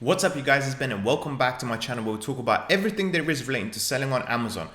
What's up, you guys? It's Ben and welcome back to my channel where we talk about everything there is relating to selling on Amazon.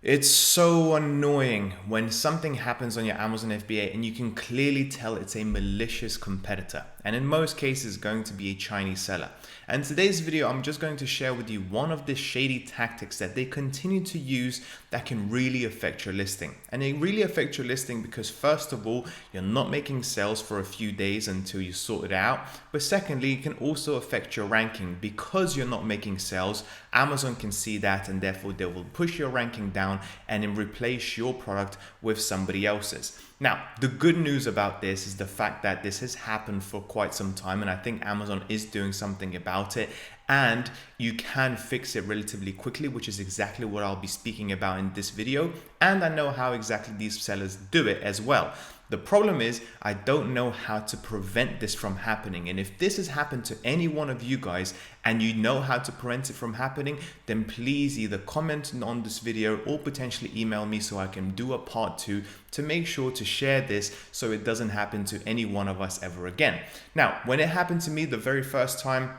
It's so annoying when something happens on your Amazon FBA and you can clearly tell it's a malicious competitor, and in most cases going to be a Chinese seller. And today's video, I'm just going to share with you one of the shady tactics that they continue to use that can really affect your listing. And it really affects your listing because first of all, you're not making sales for a few days until you sort it out. But secondly, it can also affect your ranking because you're not making sales. Amazon can see that and therefore they will push your ranking down and then replace your product with somebody else's. Now, the good news about this is the fact that this has happened for quite some time, and I think Amazon is doing something about it, and you can fix it relatively quickly, which is exactly what I'll be speaking about in this video. And I know how exactly these sellers do it as well. The problem is I don't know how to prevent this from happening. And if this has happened to any one of you guys and you know how to prevent it from happening, then please either comment on this video or potentially email me so I can do a part 2 to make sure to share this so it doesn't happen to any one of us ever again. Now, when it happened to me the very first time,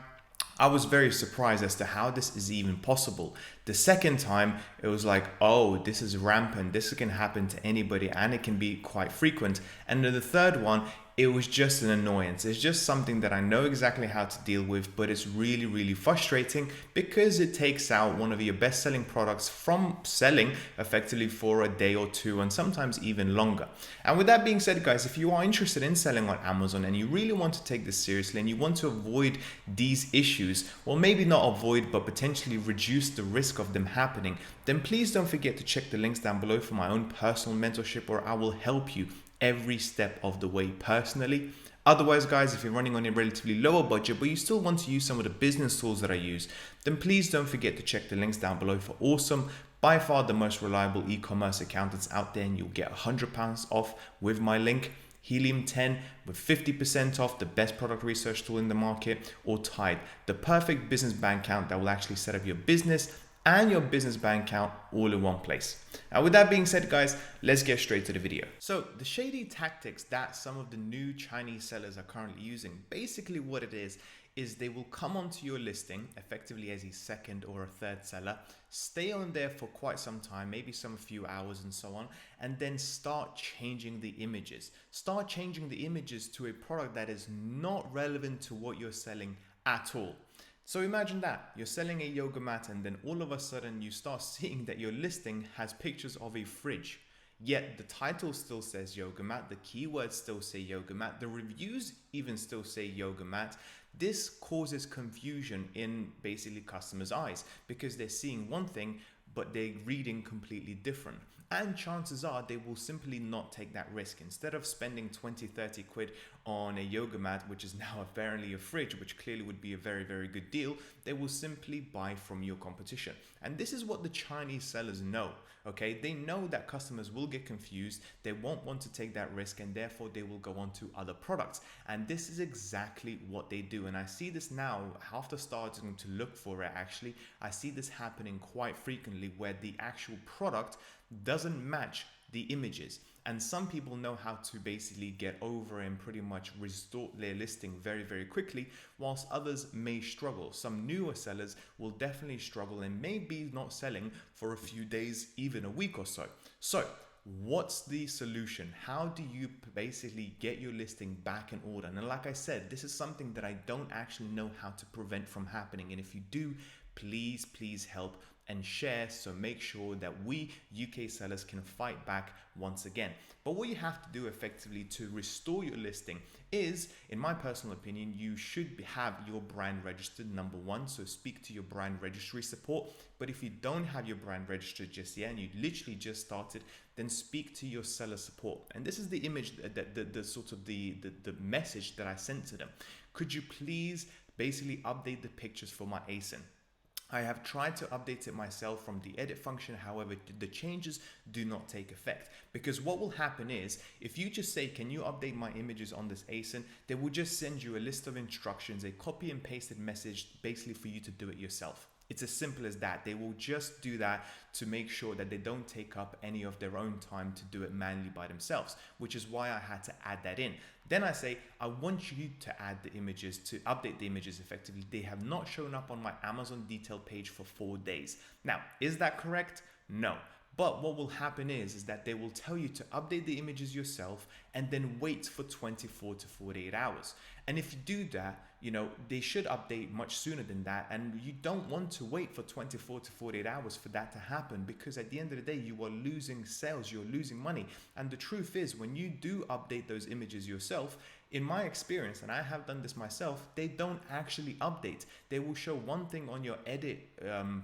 I was very surprised as to how this is even possible. The second time, it was like, oh, this is rampant. This can happen to anybody and it can be quite frequent. And then the third one, it was just an annoyance. It's just something that I know exactly how to deal with, but it's really, really frustrating because it takes out one of your best-selling products from selling effectively for a day or two and sometimes even longer. And with that being said, guys, if you are interested in selling on Amazon and you really want to take this seriously and you want to avoid these issues, well, maybe not avoid, but potentially reduce the risk of them happening, then please don't forget to check the links down below for my own personal mentorship, where I will help you every step of the way personally. Otherwise, guys, if you're running on a relatively lower budget, but you still want to use some of the business tools that I use, then please don't forget to check the links down below for awesome, by far the most reliable e-commerce accountants out there, and you'll get £100 off with my link. Helium 10 with 50% off, the best product research tool in the market, or Tide, the perfect business bank account that will actually set up your business and your business bank account all in one place. Now, with that being said, guys, let's get straight to the video. So the shady tactics that some of the new Chinese sellers are currently using, basically what it is they will come onto your listing effectively as a second or a third seller, stay on there for quite some time, maybe some few hours and so on, and then start changing the images. Start changing the images to a product that is not relevant to what you're selling at all. So imagine that you're selling a yoga mat and then all of a sudden you start seeing that your listing has pictures of a fridge. Yet the title still says yoga mat, the keywords still say yoga mat, the reviews even still say yoga mat. This causes confusion in basically customers' eyes because they're seeing one thing but they're reading completely different. And chances are they will simply not take that risk. Instead of spending 20-30 quid on a yoga mat, which is now apparently a fridge, which clearly would be a very, very good deal, they will simply buy from your competition. And this is what the Chinese sellers know, okay? They know that customers will get confused, they won't want to take that risk, and therefore they will go on to other products. And this is exactly what they do. And I see this now, after starting to look for it actually, I see this happening quite frequently where the actual product doesn't match the images, and some people know how to basically get over and pretty much restore their listing very, very quickly, whilst others may struggle. Some newer sellers will definitely struggle and maybe not selling for a few days, even a week or so. So what's the solution? How do you basically get your listing back in order? And like I said, this is something that I don't actually know how to prevent from happening, and if you do, please help and share, so make sure that we UK sellers can fight back once again. But what you have to do effectively to restore your listing is, in my personal opinion, you should have your brand registered, number one. So speak to your brand registry support. But if you don't have your brand registered just yet and you literally just started, then speak to your seller support. And this is the image, the sort of the message that I sent to them. Could you please basically update the pictures for my ASIN? I have tried to update it myself from the edit function. However, the changes do not take effect, because what will happen is if you just say, can you update my images on this ASIN, they will just send you a list of instructions, a copy and pasted message basically for you to do it yourself. It's as simple as that. They will just do that to make sure that they don't take up any of their own time to do it manually by themselves, which is why I had to add that in. Then I say, I want you to add the images, to update the images effectively. They have not shown up on my Amazon detail page for 4 days. Now, is that correct? No. But what will happen is that they will tell you to update the images yourself and then wait for 24 to 48 hours. And if you do that, they should update much sooner than that. And you don't want to wait for 24 to 48 hours for that to happen, because at the end of the day, you are losing sales, you're losing money. And the truth is, when you do update those images yourself, in my experience, and I have done this myself, they don't actually update. They will show one thing on your edit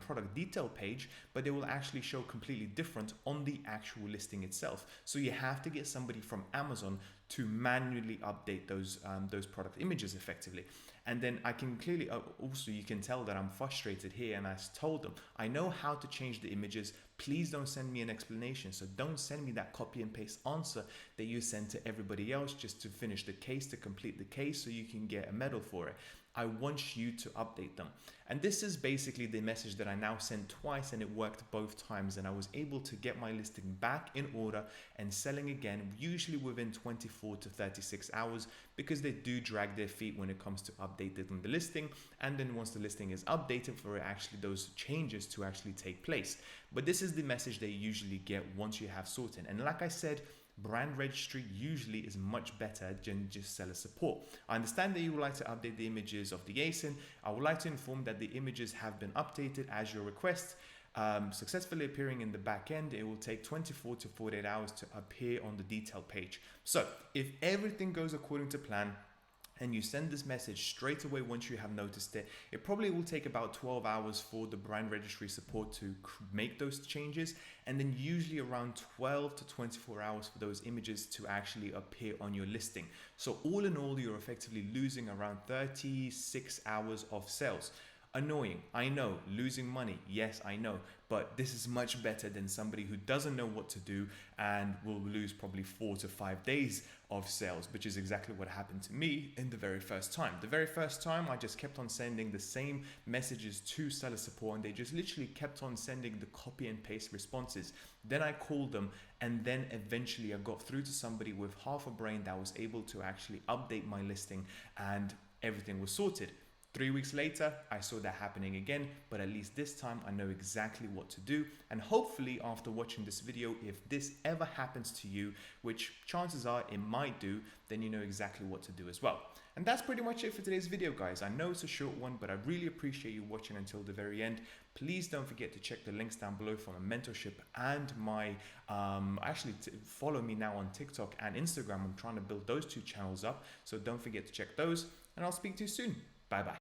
product detail page, but they will actually show completely different on the actual listing itself. So you have to get somebody from Amazon to manually update those product images effectively. And then I can clearly, also you can tell that I'm frustrated here, and I told them, I know how to change the images. Please don't send me an explanation. So don't send me that copy and paste answer that you send to everybody else just to finish the case, to complete the case so you can get a medal for it. I want you to update them. And this is basically the message that I now sent twice, and it worked both times. And I was able to get my listing back in order and selling again, usually within 24 to 36 hours, because they do drag their feet when it comes to updating the listing. And then once the listing is updated, for it actually those changes to actually take place. But this is the message they usually get once you have sorted. And like I said, brand registry usually is much better than just seller support. I understand that you would like to update the images of the ASIN. I would like to inform that the images have been updated as your request, successfully appearing in the back end. It will take 24 to 48 hours to appear on the detail page. So if everything goes according to plan, and you send this message straight away once you have noticed it, it probably will take about 12 hours for the brand registry support to make those changes, and then usually around 12 to 24 hours for those images to actually appear on your listing. So all in all, you're effectively losing around 36 hours of sales. Annoying, I know. Losing money, yes, I know. But this is much better than somebody who doesn't know what to do and will lose probably 4 to 5 days of sales, which is exactly what happened to me in the very first time. The very first time, I just kept on sending the same messages to seller support, and they just literally kept on sending the copy and paste responses. Then I called them, and then eventually I got through to somebody with half a brain that was able to actually update my listing, and everything was sorted. 3 weeks later, I saw that happening again, but at least this time I know exactly what to do. And hopefully after watching this video, if this ever happens to you, which chances are it might do, then you know exactly what to do as well. And that's pretty much it for today's video, guys. I know it's a short one, but I really appreciate you watching until the very end. Please don't forget to check the links down below for my mentorship and my, follow me now on TikTok and Instagram. I'm trying to build those 2 channels up. So don't forget to check those, and I'll speak to you soon. Bye bye.